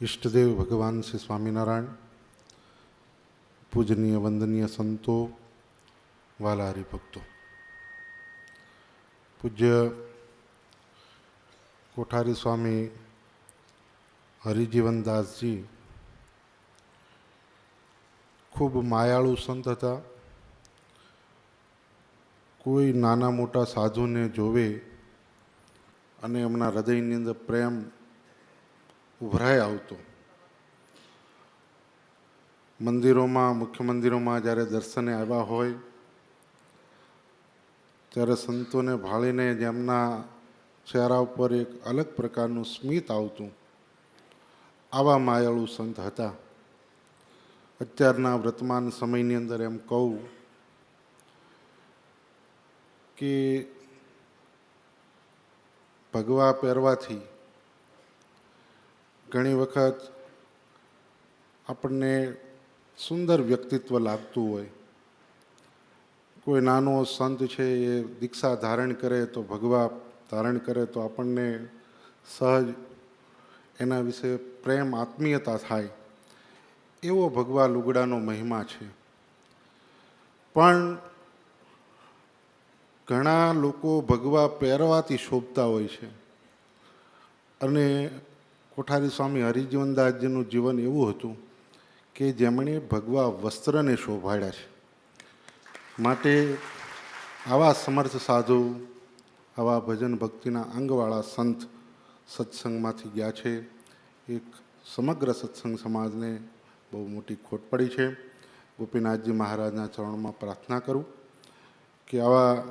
ઈષ્ટદેવ ભગવાન શ્રી સ્વામિનારાયણ, પૂજનીય વંદનીય સંતો, વાલા હરિભક્તો, પૂજ્ય કોઠારી સ્વામી હરિજીવનદાસજી ખૂબ માયાળુ સંત હતા. કોઈ નાના મોટા સાધુને જોવે અને એમના હૃદયની અંદર પ્રેમ ઉભરાઈ આવતો. મંદિરોમાં, મુખ્ય મંદિરોમાં જ્યારે દર્શને આવ્યા હોય ત્યારે સંતોને ભાળીને જેમના ચહેરા ઉપર એક અલગ પ્રકારનું સ્મિત આવતું, આવા માયાળુ સંત હતા. અત્યારના વર્તમાન સમયની અંદર એમ કહું કે ભગવા પહેરવાથી ઘણી વખત આપણને સુંદર વ્યક્તિત્વ લાગતું હોય. કોઈ નાનો સંત છે એ દીક્ષા ધારણ કરે તો, ભગવા ધારણ કરે તો આપણને સહજ એના વિશે પ્રેમ, આત્મીયતા થાય. એવો ભગવા લુગડાનો મહિમા છે. પણ ઘણા લોકો ભગવા પહેરવાથી શોભતા હોય છે અને કોઠારી સ્વામી હરિજીવનદાસજીનું જીવન એવું હતું કે જેમણે ભગવા વસ્ત્રને શોભાડ્યા છે. માટે આવા સમર્થ સાધુ, આવા ભજન ભક્તિના અંગવાળા સંત સત્સંગમાંથી ગયા છે. એક સમગ્ર સત્સંગ સમાજને બહુ મોટી ખોટ પડી છે. ગોપીનાથજી મહારાજના ચરણોમાં પ્રાર્થના કરું કે આવા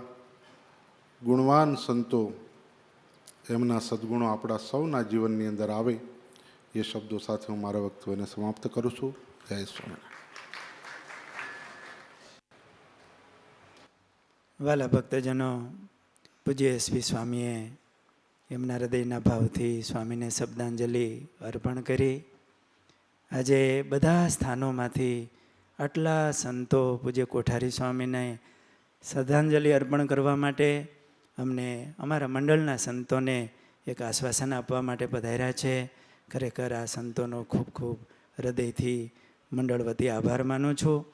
ગુણવાન સંતો, એમના સદ્ગુણો આપણા સૌના જીવનની અંદર આવે. એ શબ્દો સાથે હું મારા વક્તવ્યને સમાપ્ત કરું છું. જય સ્વામિનારાયણ. વાલા ભક્તજનો, પૂજ્ય એસપી સ્વામીએ એમના હૃદયના ભાવથી સ્વામીને શબ્દાંજલિ અર્પણ કરી. આજે બધા સ્થાનોમાંથી આટલા સંતો પૂજ્ય કોઠારી સ્વામીને શ્રદ્ધાંજલિ અર્પણ કરવા માટે, અમને અમારા મંડળના સંતોને એક આશ્વાસન આપવા માટે પધાર્યા છે. ખરેખર આ સંતોનો ખૂબ ખૂબ હૃદયથી મંડળ વતી આભાર માનું છું.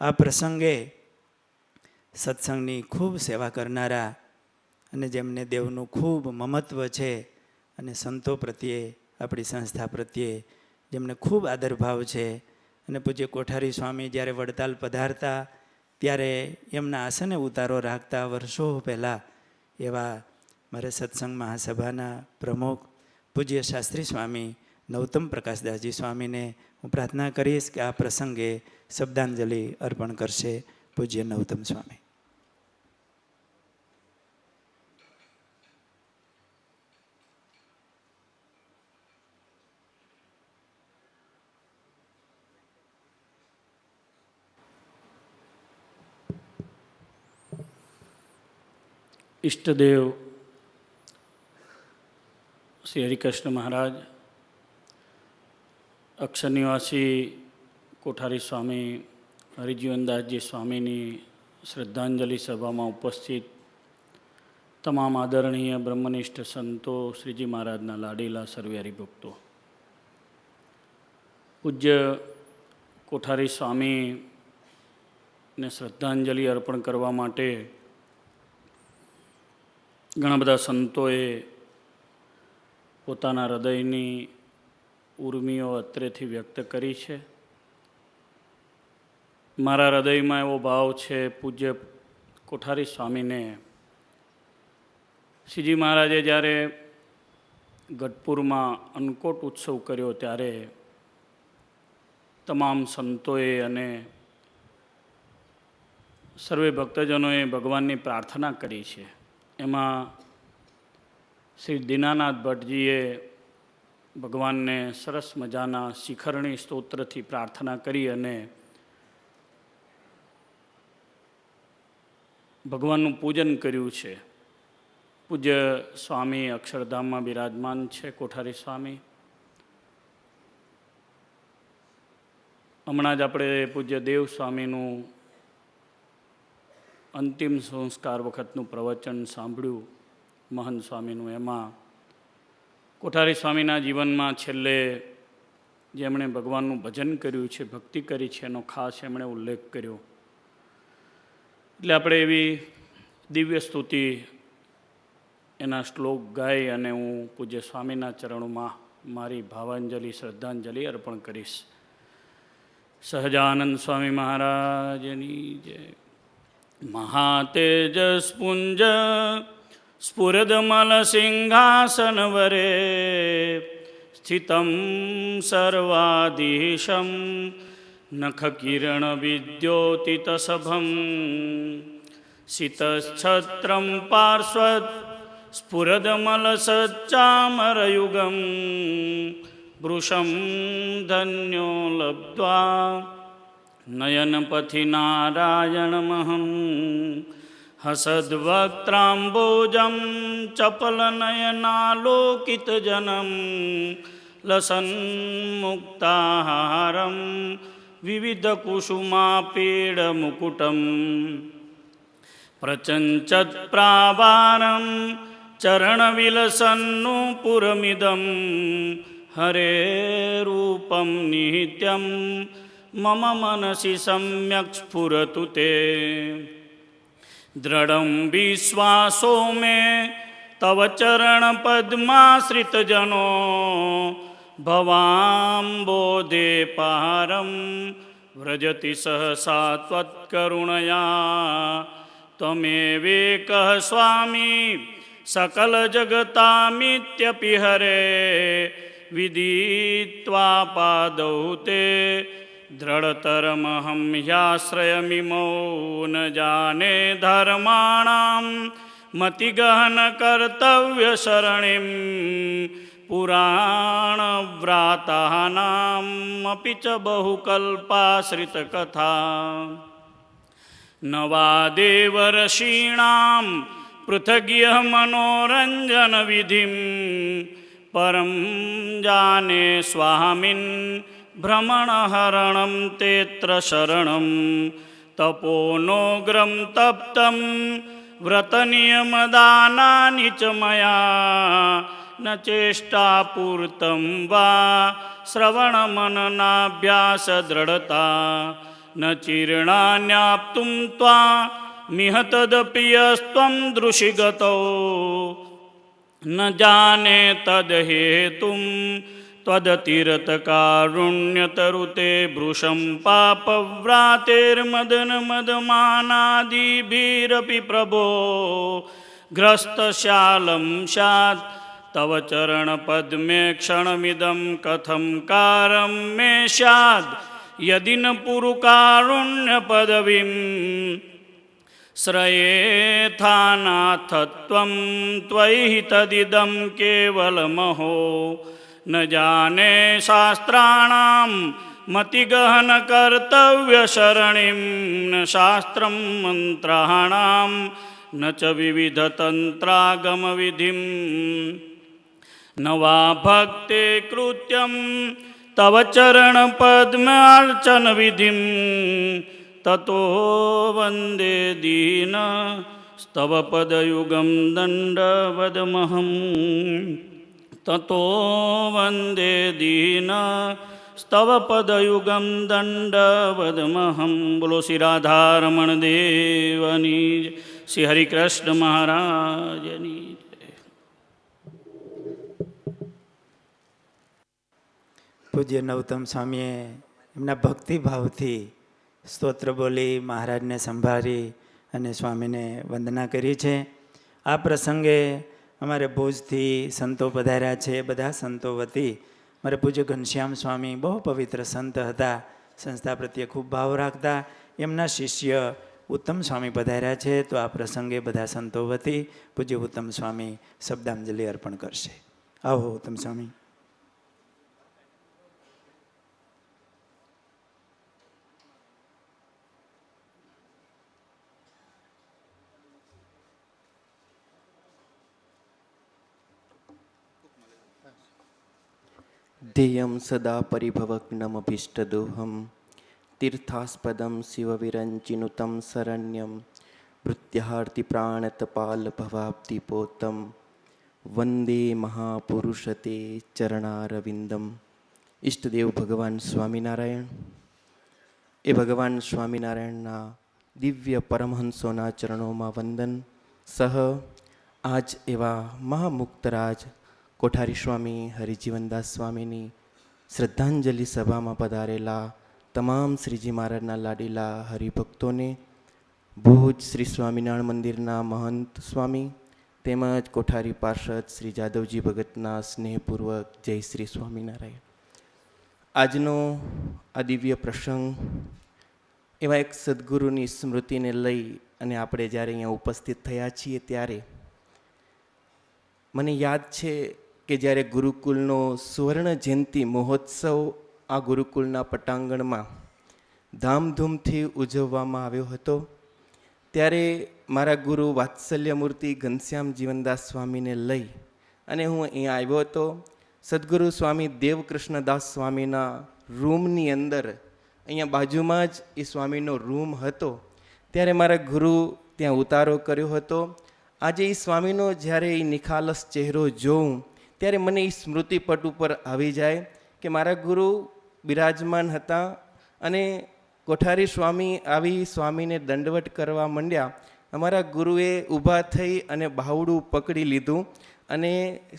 આ પ્રસંગે સત્સંગની ખૂબ સેવા કરનારા અને જેમને દેવનું ખૂબ મમત્વ છે અને સંતો પ્રત્યે, આપણી સંસ્થા પ્રત્યે જેમને ખૂબ આદરભાવ છે, અને પૂજ્ય કોઠારી સ્વામી જ્યારે વડતાલ પધારતા ત્યારે એમના આસને ઉતારો રાખતા વર્ષો પહેલાં એવા મારે સત્સંગ મહાસભાના પ્રમુખ પૂજ્ય શાસ્ત્રી સ્વામી નવતમ પ્રકાશદાસજી સ્વામીને હું પ્રાર્થના કરીશ કે આ પ્રસંગે શબ્દાંજલિ અર્પણ કરશે. પૂજ્ય નવતમ સ્વામી. ઈષ્ટદેવ શ્રી હરિકૃષ્ણ મહારાજ, અક્ષર નિવાસી કોઠારી સ્વામી હરિજીવનદાસજી સ્વામીની શ્રદ્ધાંજલિ સભામાં ઉપસ્થિત તમામ આદરણીય બ્રહ્મનિષ્ઠ સંતો, શ્રીજી મહારાજના લાડીલા સર્વે હરિભક્તો, પૂજ્ય કોઠારી સ્વામીને શ્રદ્ધાંજલિ અર્પણ કરવા માટે ઘણા બધા સંતોએ પોતાના હૃદયની ઉર્મિઓ અત્રેથી વ્યક્ત કરી છે. મારા હૃદયમાં એવો ભાવ છે, પૂજ્ય કોઠારી સ્વામીને શ્રીજી મહારાજે જ્યારે ગઢપુરમાં અન્નકોટ ઉત્સવ કર્યો ત્યારે તમામ સંતોએ અને સર્વે ભક્તજનોએ ભગવાનની પ્રાર્થના કરી છે. એમાં શ્રી દીનાનાથ ભટ્ટજીએ ભગવાનને સરસ મજાના શિખરણી સ્તોત્રથી પ્રાર્થના કરી અને ભગવાનનું પૂજન કર્યું છે. પૂજ્ય સ્વામી અક્ષરધામમાં બિરાજમાન છે કોઠારી સ્વામી. હમણાં જ આપણે પૂજ્ય દેવ સ્વામીનું અંતિમ સંસ્કાર વખતનું પ્રવચન સાંભળ્યું મહંત સ્વામીનું. એમાં કોઠારી સ્વામીના જીવનમાં છેલ્લે જેમણે ભગવાનનું ભજન કર્યું છે, ભક્તિ કરી છે, એનો ખાસ એમણે ઉલ્લેખ કર્યો. એટલે આપણે એવી દિવ્ય સ્તુતિ, એના શ્લોક ગાઈ અને હું પૂજ્ય સ્વામીના ચરણોમાં મારી ભાવાંજલિ, શ્રદ્ધાંજલિ અર્પણ કરીશ. સહજાનંદ સ્વામી મહારાજની જય. મહાતેજસ્પુંજ સ્ફુરદમલ સિંહાસન વરે સ્થિતમ સર્વાધીશમ નખકિરણ વિદ્યોતિતસભમ સિતચ્છત્રમ પાર્શ્વદ સ્ફુરદમલ સચ્ચામરયુગમ વૃષમ ધન્યો લબ્ધ્વા નયનપથી નારાયણમહં હસદ્વક્ત્રાંબોજં ચપલનયનાલોકિતજનં લસન્મુક્તાહારં વિવિધકુસુમાપીડમુકુટં પ્રચંચત્પ્રાવારં ચરણવિલસન્નુપુરમિદં હરેરૂપં નિત્યં મમ મનસि સમ્યક્ સ્ફુરતુ તે દૃઢં વિશ્વાસો મે તવ ચરણપદ્માશ્રિતજનો ભવામ્બોધે પારં વ્રજતિ સહસા ત્વત્કરુણયા ત્વમેવેકઃ સ્વામી सकलजगतामित्यपि हरे विदित्वा पादौ ते दृढतरमहं ह्याश्रयमिमौ न जाने धर्माणां मतिगहनकर्तव्यसरणिं पुराणव्रातानामपि च बहुकल्पाश्रितकथा न वा देवर्षीणां पृथग्यः मनोरञ्जनविधिं परं जाने स्वामिन् भ्रमणहरणं तेऽत्र शरणं तपोनोग्रं तप्तं व्रतनियमदानानि च मया न चेष्टापूर्तं वा श्रवणमननाभ्यासदृढता न चीर्णान्याप्तुं त्वा मिह तदप्रियस्त्वं दृशिगतौ न जाने तद्हेतुं त्वदतिरतकारुण्यतरुते भृशं पापव्रातेर्मदनमदमानादिभिरपि प्रभो ग्रस्तशालं स्यात् तव चरणपद्मे क्षणमिदं कथं कारं मे स्याद् यदि न पुरुकारुण्यपदवीं श्रयेथानाथत्वं त्वयि तदिदं केवलमहो न जाने शास्त्राणां मतिगहनकर्तव्यसरणिं न शास्त्रं मन्त्राणां न च विविधतन्त्रागमविधिं न वा भक्ते कृत्यं तव चरणपद्मार्चनविधिं ततो वन्दे दीनस्तव पदयुगं दण्डवदमहं ततो वन्दे दीनस्तव पदयुगं दण्डवदमहं. बोलो श्री राधारमण देवनी जय, श्री हरिकृष्ण महाराजनी जय. પૂજ્ય નવતમ સ્વામીએ એમના ભક્તિભાવથી સ્તોત્ર બોલી મહારાજને સંભાળી અને સ્વામીને વંદના કરી છે. આ પ્રસંગે અમારે ભુજથી સંતો પધાર્યા છે. બધા સંતો વતી મારે પૂજ્ય ઘનશ્યામ સ્વામી બહુ પવિત્ર સંત હતા, સંસ્થા પ્રત્યે ખૂબ ભાવ રાખતા. એમના શિષ્ય ઉત્તમ સ્વામી પધાર્યા છે. તો આ પ્રસંગે બધા સંતો વતી પૂજ્ય ઉત્તમ સ્વામી શબ્દાંજલિ અર્પણ કરશે. આવો ઉત્તમ સ્વામી. ध्येयं सदा परिभवग्नमभीष्टदोहं तीर्थास्पदं शिवविरञ्चिनुतं शरण्यं वृत्त्यार्तिप्राणतपालभवाब्धिपोतं वन्दे महापुरुषते चरणारविन्दं. ઈષ્ટદેવ ભગવાન સ્વામિનારાયણ. એ ભગવાન સ્વામિનારાયણના દિવ્ય પરમહંસોના ચરણોમાં વંદન સહ આજ એવા મહામુક્તરાજ કોઠારી સ્વામી હરિજીવનદાસ સ્વામીની શ્રદ્ધાંજલિ સભામાં પધારેલા તમામ શ્રીજી મહારાજના લાડીલા હરિભક્તોને, ભુજ શ્રી સ્વામિનારાયણ મંદિરના મહંત સ્વામી તેમજ કોઠારી પાર્ષદ શ્રી જાદવજી ભગતના સ્નેહપૂર્વક જય શ્રી સ્વામિનારાયણ. આજનો આ દિવ્ય પ્રસંગ એવા એક સદગુરુની સ્મૃતિને લઈ અને આપણે જ્યારે અહીંયા ઉપસ્થિત થયા છીએ ત્યારે મને યાદ છે કે જ્યારે ગુરુકુલનો સુવર્ણ જયંતિ મહોત્સવ આ ગુરુકુલના પટાંગણમાં ધામધૂમથી ઉજવવામાં આવ્યો હતો, ત્યારે મારા ગુરુ વાત્સલ્યમૂર્તિ ઘનશ્યામ જીવનદાસ સ્વામીને લઈ અને હું અહીંયા આવ્યો હતો. સદગુરુ સ્વામી દેવકૃષ્ણદાસ સ્વામીના રૂમની અંદર, અહીંયા બાજુમાં જ એ સ્વામીનો રૂમ હતો, ત્યારે મારા ગુરુ ત્યાં ઉતારો કર્યો હતો. આજે એ સ્વામીનો જ્યારે એ નિખાલસ ચહેરો જોઉં ત્યારે મને એ સ્મૃતિપટ ઉપર આવી જાય કે મારા ગુરુ બિરાજમાન હતા અને કોઠારી સ્વામી આવી સ્વામીને દંડવટ કરવા માંડ્યા. અમારા ગુરુએ ઊભા થઈ અને બાવડું પકડી લીધું અને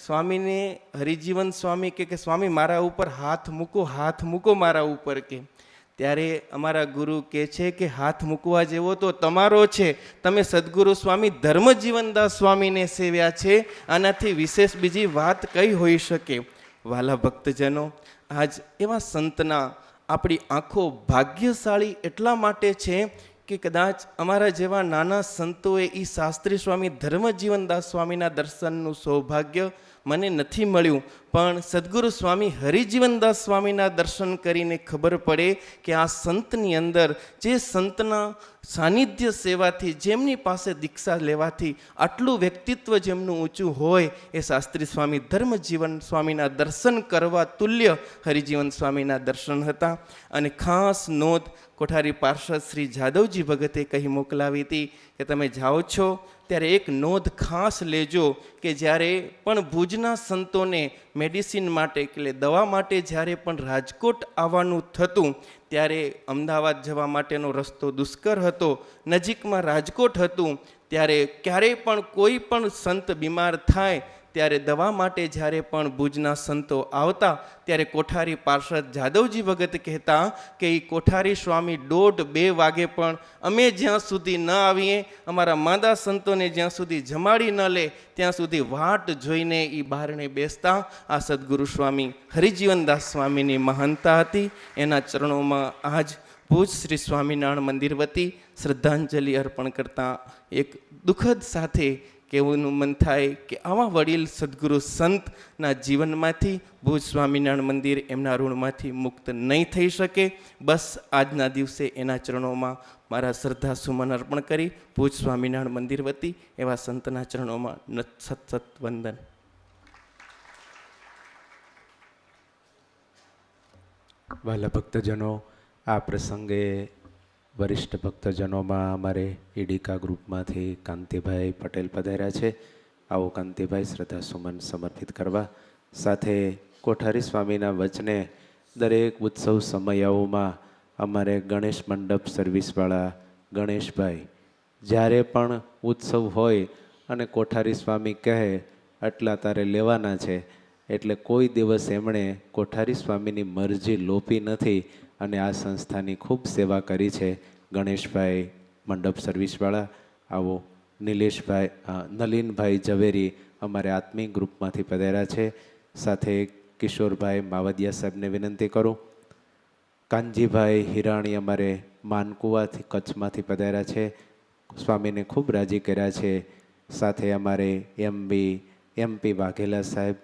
સ્વામીને હરિજીવન સ્વામી કે સ્વામી મારા ઉપર હાથ મૂકો મારા ઉપર કે. ત્યારે અમારા ગુરુ કહે છે કે હાથ મૂકવા જેવો તો તમારો છે, તમે સદગુરુ સ્વામી ધર્મજીવનદાસ સ્વામીને સેવ્યા છે, આનાથી વિશેષ બીજી વાત કઈ હોઈ શકે. વાલા ભક્તજનો, આજ એવા સંતના આપણી આંખો ભાગ્યશાળી એટલા માટે છે કે કદાચ અમારા જેવા નાના સંતોએ એ શાસ્ત્રી સ્વામી ધર્મજીવનદાસ સ્વામીના દર્શનનું સૌભાગ્ય મને નથી મળ્યું, પણ સદગુરુ સ્વામી હરિજીવનદાસ સ્વામીના દર્શન કરીને ખબર પડે કે આ સંતની અંદર, જે સંતના સાનિધ્ય સેવાથી, જેમની પાસે દીક્ષા લેવાથી આટલું વ્યક્તિત્વ જેમનું ઊંચું હોય, એ શાસ્ત્રી સ્વામી ધર્મજીવન સ્વામીના દર્શન કરવા તુલ્ય હરિજીવન સ્વામીના દર્શન હતા. અને ખાસ નોંધ કોઠારી પાર્ષદ શ્રી જાદવજી ભગતે કહી મોકલાવી હતી કે તમે જાઓ છો ત્યારે એક નોંધ ખાસ લેજો કે જ્યારે પણ ભુજના સંતોને મેડિસિન માટે એટલે દવા માટે જ્યારે પણ રાજકોટ આવવાનું થતું ત્યારે અમદાવાદ જવા માટેનો રસ્તો દુષ્કર હતો, નજીકમાં રાજકોટ હતું, ત્યારે ક્યારેય પણ કોઈ પણ સંત બીમાર થાય ત્યારે દવા માટે જ્યારે પણ ભુજના સંતો આવતા ત્યારે કોઠારી પાર્ષદ જાદવજી ભગત કહેતા કે એ કોઠારી સ્વામી 1:30-2 વાગે પણ અમે જ્યાં સુધી ન આવીએ, અમારા માદા સંતોને જ્યાં સુધી જમાડી ન લે ત્યાં સુધી વાટ જોઈને એ બારણે બેસતા. આ સદગુરુ સ્વામી હરિજીવનદાસ સ્વામીની મહાનતા હતી. એના ચરણોમાં આજ ભુજ શ્રી સ્વામિનારાયણ મંદિર વતી શ્રદ્ધાંજલિ અર્પણ કરતાં એક દુઃખદ સાથે કહેવાનું મન થાય કે આવા વડીલ સદગુરુ સંતના જીવનમાંથી ભુજ સ્વામિનારાયણ મંદિર એમના ઋણમાંથી મુક્ત નહીં થઈ શકે. બસ આજના દિવસે એના ચરણોમાં મારા શ્રદ્ધા સુમન અર્પણ કરી ભુજ સ્વામિનારાયણ મંદિર વતી એવા સંતના ચરણોમાં સત વંદન. વહાલા ભક્તજનો, આ પ્રસંગે વરિષ્ઠ ભક્તજનોમાં અમારે ઈડિકા ગ્રુપમાંથી કાંતિભાઈ પટેલ પધાર્યા છે. આવો કાંતિભાઈ શ્રદ્ધા સુમન સમર્પિત કરવા. સાથે કોઠારી સ્વામીના વચને દરેક ઉત્સવ સમયાઓમાં અમારે ગણેશ મંડપ સર્વિસવાળા ગણેશભાઈ જ્યારે પણ ઉત્સવ હોય અને કોઠારી સ્વામી કહે આટલા તારે લેવાના છે, એટલે કોઈ દિવસ એમણે કોઠારી સ્વામીની મરજી લોપી નથી અને આ સંસ્થાની ખૂબ સેવા કરી છે. ગણેશભાઈ મંડપ સર્વિસવાળા. આવો નલિનભાઈ ઝવેરી અમારે આત્મિક ગ્રુપમાંથી પધાર્યા છે. સાથે કિશોરભાઈ માવદિયા સાહેબને વિનંતી કરું. કાનજીભાઈ હિરાણી અમારે માનકુવાથી કચ્છમાંથી પધાર્યા છે, સ્વામીને ખૂબ રાજી કર્યા છે. સાથે અમારે એમપી વાઘેલા સાહેબ,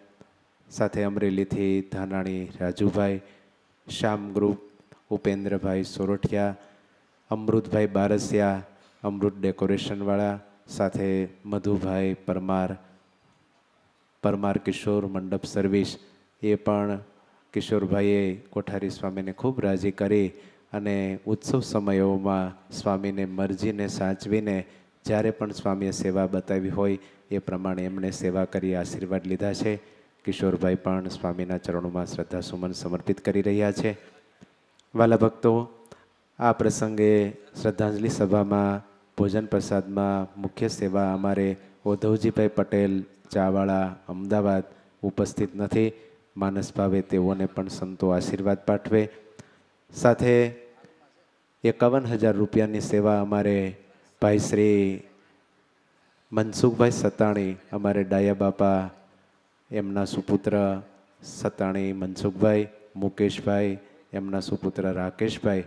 સાથે અમરેલીથી ધાનાણી રાજુભાઈ, શ્યામ ગ્રુપ ઉપેન્દ્રભાઈ સોરઠિયા, અમૃતભાઈ બારસિયા અમૃત ડેકોરેશનવાળા, સાથે મધુભાઈ પરમાર કિશોર મંડપ સર્વિસ. એ પણ કિશોરભાઈએ કોઠારી સ્વામીને ખૂબ રાજી કરી અને ઉત્સવ સમયોમાં સ્વામીને મરજીને સાચવીને જ્યારે પણ સ્વામીએ સેવા બતાવી હોય એ પ્રમાણે એમણે સેવા કરી આશીર્વાદ લીધા છે. કિશોરભાઈ પણ સ્વામીના ચરણોમાં શ્રદ્ધાસુમન સમર્પિત કરી રહ્યા છે. વાલા ભક્તો, આ પ્રસંગે શ્રદ્ધાંજલિ સભામાં ભોજન પ્રસાદમાં મુખ્ય સેવા અમારે ઉદ્ધવજીભાઈ પટેલ ચાવાળા અમદાવાદ ઉપસ્થિત નથી. માનસ ભાવે તેઓને પણ સંતો આશીર્વાદ પાઠવે. સાથે 51,000 રૂપિયાની સેવા અમારે ભાઈ શ્રી મનસુખભાઈ સતાણી, અમારે ડાયા બાપા એમના સુપુત્ર સતાણી મનસુખભાઈ, મુકેશભાઈ એમના સુપુત્ર રાકેશભાઈ,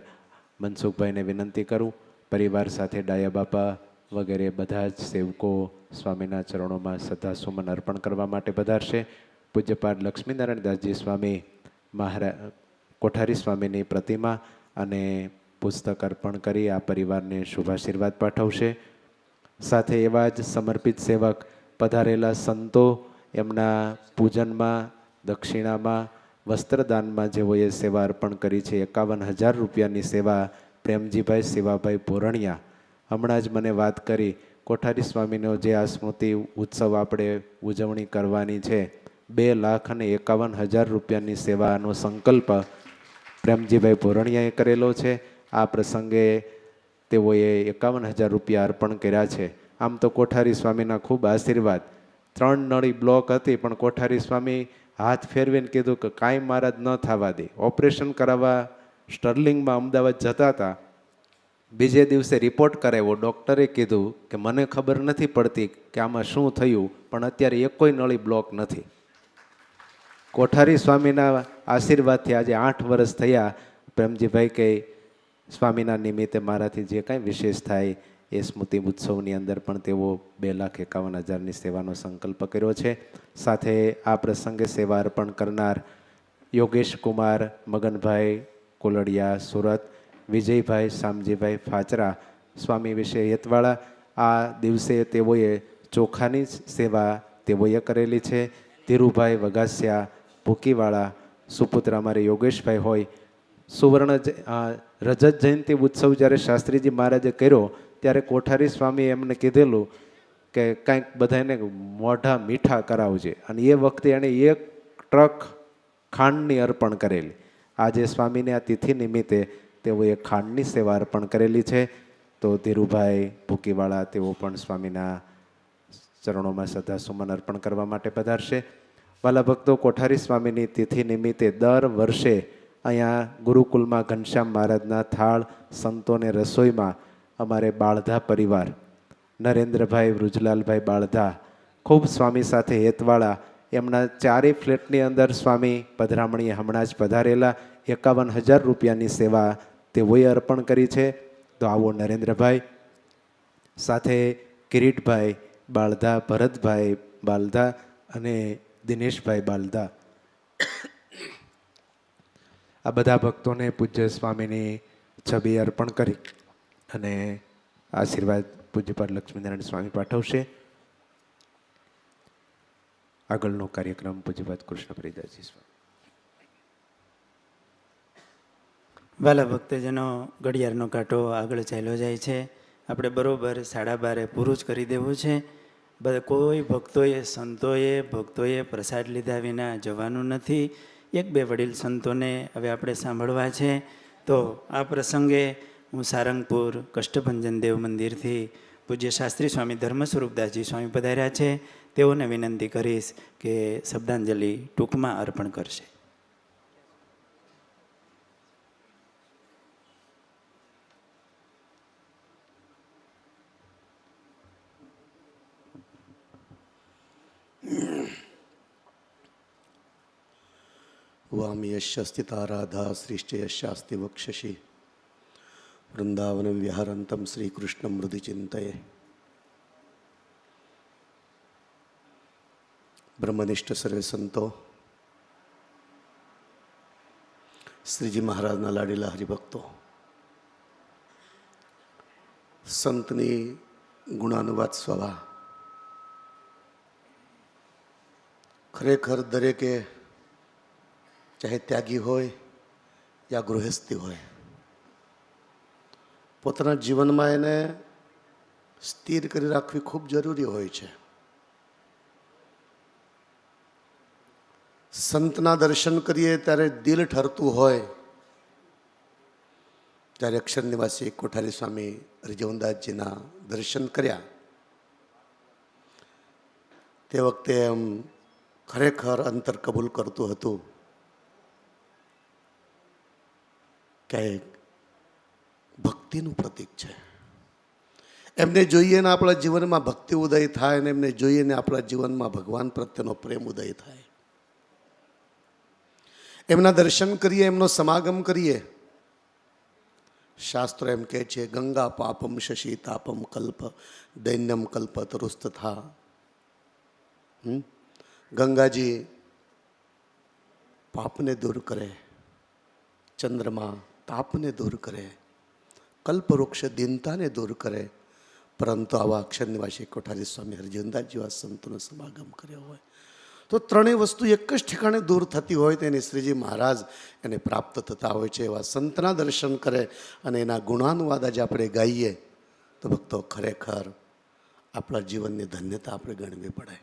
મનસુખભાઈને વિનંતી કરું પરિવાર સાથે ડાયા બાપા વગેરે બધા જ સેવકો સ્વામીના ચરણોમાં શ્રદ્ધાસુમન અર્પણ કરવા માટે પધારશે. પૂજ્યપાદ લક્ષ્મીનારાયણ દાસજી સ્વામી કોઠારી સ્વામીની પ્રતિમા અને પુસ્તક અર્પણ કરી આ પરિવારને શુભાશીર્વાદ પાઠવશે. સાથે એવા જ સમર્પિત સેવક પધારેલા સંતો એમના પૂજનમાં, દક્ષિણામાં, વસ્ત્રદાનમાં જેઓએ સેવા અર્પણ કરી છે. 51,000 રૂપિયાની સેવા પ્રેમજીભાઈ શિવાભાઈ ભોરણિયા હમણાં જ મને વાત કરી. કોઠારી સ્વામીનો જે આ સ્મૃતિ ઉત્સવ આપણે ઉજવણી કરવાની છે, 2,51,000 રૂપિયાની સેવાનો સંકલ્પ પ્રેમજીભાઈ ભોરણિયાએ કરેલો છે. આ પ્રસંગે તેઓએ 51,000 રૂપિયા અર્પણ કર્યા છે. આમ તો કોઠારી સ્વામીના ખૂબ આશીર્વાદ. 3 નળી બ્લોક હતી, પણ કોઠારી સ્વામી હાથ ફેરવીને કીધું કે કાંઈ મહારાજ ન થવા દે. ઓપરેશન કરાવવા સ્ટર્લિંગમાં અમદાવાદ જતા હતા. બીજે દિવસે રિપોર્ટ કરાવ્યો. ડૉક્ટરે કીધું કે મને ખબર નથી પડતી કે આમાં શું થયું, પણ અત્યારે એકોય નળી બ્લોક નથી. કોઠારી સ્વામીના આશીર્વાદથી આજે 8 વર્ષ થયા. પ્રેમજીભાઈ કે સ્વામીના નિમિત્તે મારાથી જે કાંઈ વિશેષ થાય એ સ્મૃતિ ઉત્સવની અંદર પણ તેઓ 2,51,000ની સેવાનો સંકલ્પ કર્યો છે. સાથે આ પ્રસંગે સેવા અર્પણ કરનાર યોગેશ કુમાર મગનભાઈ કોલડિયા સુરત, વિજયભાઈ શામજીભાઈ ફાચરા સ્વામી વિશે હેતવાળા, આ દિવસે તેઓએ ચોખાની સેવા તેઓએ કરેલી છે. ધીરુભાઈ વગાસિયા ભૂકીવાળા સુપુત્ર અમારે યોગેશભાઈ હોય. રજત જયંતિ ઉત્સવ જ્યારે શાસ્ત્રીજી મહારાજે કર્યો ત્યારે કોઠારી સ્વામીએ એમને કીધેલું કે કાંઈક બધાને મોઢા મીઠા કરાવજે, અને એ વખતે એણે 1 ટ્રક ખાંડની અર્પણ કરેલી. આજે સ્વામીને આ તિથિ નિમિત્તે તેઓએ ખાંડની સેવા અર્પણ કરેલી છે. તો ધીરુભાઈ ભૂકીવાળા તેઓ પણ સ્વામીના ચરણોમાં શ્રદ્ધાસુમન અર્પણ કરવા માટે પધારશે. વાલા ભક્તો, કોઠારી સ્વામીની તિથિ નિમિત્તે દર વર્ષે અહીંયા ગુરુકુલમાં ઘનશ્યામ મહારાજના થાળ સંતોને રસોઈમાં અમારે બાળધા પરિવાર નરેન્દ્રભાઈ વૃજલાલભાઈ બાળધા ખૂબ સ્વામી સાથે હેતવાળા, એમના 4 ફ્લેટની અંદર સ્વામી પધરામણીએ હમણાં જ પધારેલા. 51,000 રૂપિયાની સેવા તેઓએ અર્પણ કરી છે. તો આવો નરેન્દ્રભાઈ, સાથે કિરીટભાઈ બાળધા, ભરતભાઈ બાળધા અને દિનેશભાઈ બાળધા, આ બધા ભક્તોને પૂજ્ય સ્વામીની છબી અર્પણ કરી અને આશીર્વાદ પૂજ્યપાદ લક્ષ્મીનારાયણ સ્વામી પાઠવશે. આગળનો કાર્યક્રમ પૂજ્યપાદ કૃષ્ણપ્રિયદાસજી સ્વામી. વાલા ભક્તજનો, ઘડિયાળનો કાંટો આગળ ચાલ્યો જાય છે. આપણે બરોબર 12:30 પૂરું જ કરી દેવું છે. કોઈ ભક્તોએ પ્રસાદ લીધા વિના જવાનું નથી. 1-2 વડીલ સંતોને હવે આપણે સાંભળવા છે. તો આ પ્રસંગે હું સારંગપુર કષ્ટભંજન દેવ મંદિરથી પૂજ્ય શાસ્ત્રી સ્વામી ધર્મ સ્વરૂપદાસજી સ્વામી પધાર્યા છે. તેઓને વિનંતી કરીશ કે શબ્દાંજલિ ટૂંકમાં અર્પણ કરશે. वामयश्यस्ति ताराधा सृष्टयश्चास्ति वक्षसि वृंदावनं विहरन्तं श्रीकृष्णं हृदि चिन्तये. ब्रह्मनिष्ठ सर्वे संतो, શ્રીજી મહારાજના લાડીલા હરિભક્તો, સંતની ગુણાનુવાદ સ્વભાવ ખરેખર દરેકે, ચાહે ત્યાગી હોય યા ગૃહસ્થી હોય, પોતાના જીવનમાં એને સ્થિર કરી રાખવી ખૂબ જરૂરી હોય છે. સંતના દર્શન કરીએ ત્યારે દિલ ઠરતું હોય, ત્યારે અક્ષર નિવાસી કોઠારી સ્વામી હરિજીવનદાસજીના દર્શન કર્યા. તે વખતે એમ ખરેખર અંતર કબૂલ કરતું હતું કે ભક્તિનું પ્રતીક છે. એમને જોઈએ ને આપણા જીવનમાં ભક્તિ ઉદય થાય, ને એમને જોઈએ ને આપણા જીવનમાં ભગવાન પ્રત્યેનો પ્રેમ ઉદય થાય. એમના દર્શન કરીએ, એમનો સમાગમ કરીએ. શાસ્ત્રો એમ કહે છે, ગંગા પાપમ શશી તાપમ કલ્પ દૈન્યમ કલ્પ તરુસ્તથા. ગંગાજી પાપને દૂર કરે, ચંદ્રમા તાપને દૂર કરે, કલ્પવૃક્ષ દીનતાને દૂર કરે, પરંતુ આવા અક્ષર નિવાસી કોઠારી સ્વામી હરિજીવનદાસ જેવા સંતોનો સમાગમ કર્યો હોય તો ત્રણેય વસ્તુ એક જ ઠેકાણે દૂર થતી હોય તેની શ્રીજી મહારાજ એને પ્રાપ્ત થતા હોય છે. એવા સંતના દર્શન કરે અને એના ગુણાનુવાદ આજે આપણે ગાઈએ તો ભક્તો ખરેખર આપણા જીવનની ધન્યતા આપણે ગણવી પડે.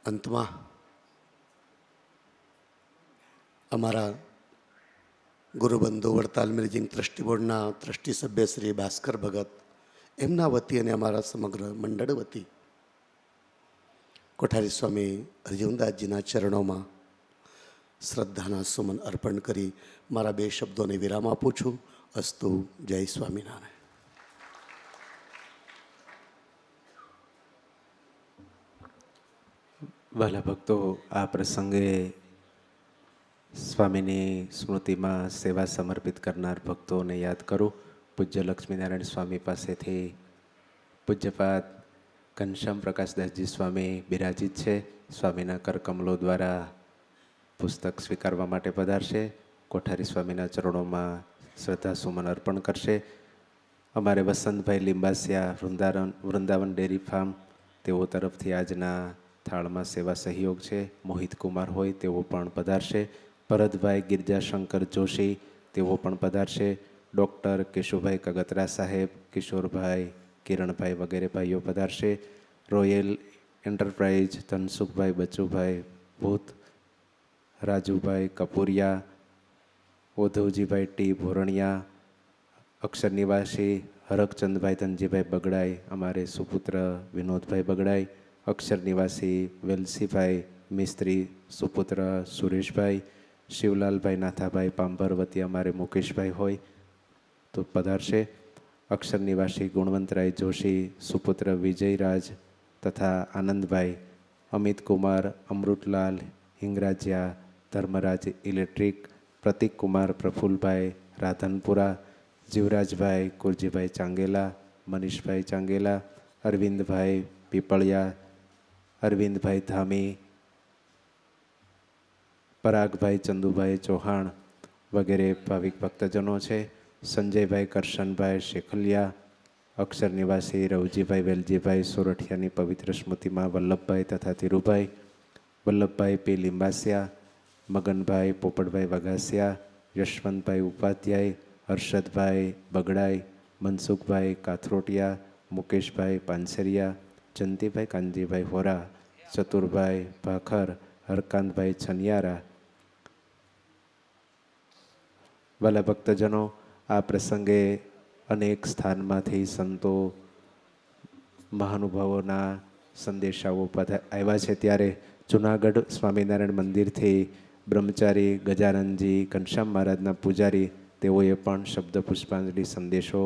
અંતમાં અમારા ગુરુબંધુ વડતાલ મેનેજિંગ ટ્રસ્ટી બોર્ડના ટ્રસ્ટી સભ્ય શ્રી ભાસ્કર ભગત, એમના વતી અને અમારા સમગ્ર મંડળ વતી કોઠારી સ્વામી હરિજીવનદાસજીના ચરણોમાં શ્રદ્ધાના સુમન અર્પણ કરી મારા બે શબ્દોને વિરામ આપું છું. અસ્તુ. જય સ્વામિનારાયણ. વહાલા ભક્તો, આ પ્રસંગે સ્વામીની સ્મૃતિમાં સેવા સમર્પિત કરનાર ભક્તોને યાદ કરું. પૂજ્ય લક્ષ્મીનારાયણ સ્વામી પાસેથી પૂજ્યપાદ ઘનશ્યામ પ્રકાશદાસજી સ્વામી બિરાજિત છે. સ્વામીના કરકમલો દ્વારા પુસ્તક સ્વીકારવા માટે પધારશે. કોઠારી સ્વામીના ચરણોમાં શ્રદ્ધા સુમન અર્પણ કરશે. અમારે વસંતભાઈ લિંબાસિયા વૃંદાવન ડેરી ફાર્મ, તેઓ તરફથી આજના થાળમાં સેવા સહયોગ છે. મોહિત કુમાર હોય તેઓ પણ પધારશે. ભરતભાઈ ગિરજાશંકર જોશી તેઓ પણ પધારશે. ડૉક્ટર કેશુભાઈ કગતરા સાહેબ, કિશોરભાઈ, કિરણભાઈ વગેરે ભાઈઓ પધારશે. રોયલ એન્ટરપ્રાઇઝ ધનસુખભાઈ, બચુભાઈ ભૂત, રાજુભાઈ કપૂરિયા, ઓધવજીભાઈ ટી ભોરણિયા, અક્ષર નિવાસી હરકચંદભાઈ ધનજીભાઈ બગડાઈ, અમારે સુપુત્ર વિનોદભાઈ બગડાઈ, અક્ષર નિવાસી વેલસીભાઈ મિસ્ત્રી, સુપુત્ર સુરેશભાઈ, શિવલાલભાઈ નાથાભાઈ પાંભર વતી અમારે મુકેશભાઈ હોય તો પધારશે. અક્ષર નિવાસી ગુણવંતરાય જોશી, સુપુત્ર વિજયરાજ તથા આનંદભાઈ, અમિતકુમાર, અમૃતલાલ હિંગરાજિયા, ધર્મરાજ ઇલેક્ટ્રિક, પ્રતિકકુમાર, પ્રફુલભાઈ રાધનપુરા, જીવરાજભાઈ કુરજીભાઈ ચાંગેલા, મનીષભાઈ ચાંગેલા, અરવિંદભાઈ પીપળિયા, અરવિંદભાઈ ધામી, પરાગભાઈ ચંદુભાઈ ચૌહાણ વગેરે ભાવિક ભક્તજનો છે. સંજયભાઈ કરશનભાઈ શેખલિયા, અક્ષર નિવાસી રવજીભાઈ વેલજીભાઈ સોરઠિયાની પવિત્ર સ્મૃતિમાં વલ્લભભાઈ તથા ધીરુભાઈ, વલ્લભભાઈ પી લિંબાસિયા, મગનભાઈ પોપટભાઈ વઘાસિયા, યશવંતભાઈ ઉપાધ્યાય, હર્ષદભાઈ બગડાઈ, મનસુખભાઈ કાથરોટિયા, મુકેશભાઈ પાનસેરિયા, જંતીભાઈ કાનજીભાઈ હોરા, ચતુરભાઈ ભાખર, હરકાંતભાઈ છનિયારા. વાલા ભક્તજનો, આ પ્રસંગે અનેક સ્થાનમાંથી સંતો મહાનુભાવોના સંદેશાઓ આવ્યા છે. ત્યારે જુનાગઢ સ્વામિનારાયણ મંદિરથી બ્રહ્મચારી ગજાનંદજી ઘનશ્યામ મહારાજના પૂજારી, તેઓએ પણ શબ્દ પુષ્પાંજલિ સંદેશો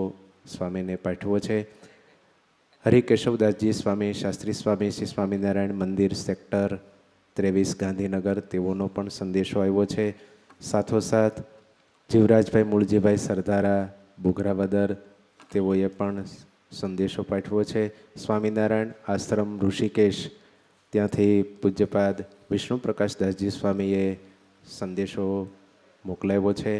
સ્વામીને પાઠવ્યો છે. હરિકેશવદાસજી સ્વામી, શાસ્ત્રી સ્વામી, શ્રી સ્વામિનારાયણ મંદિર સેક્ટર 23 ગાંધીનગર, તેઓનો પણ સંદેશો આવ્યો છે. સાથોસાથ જીવરાજભાઈ મૂળજીભાઈ સરદારા બોગરાવદર, તેઓએ પણ સંદેશો પાઠવ્યો છે. સ્વામિનારાયણ આશ્રમ ઋષિકેશ, ત્યાંથી પૂજ્યપાદ વિષ્ણુ પ્રકાશદાસજી સ્વામીએ સંદેશો મોકલાવ્યો છે.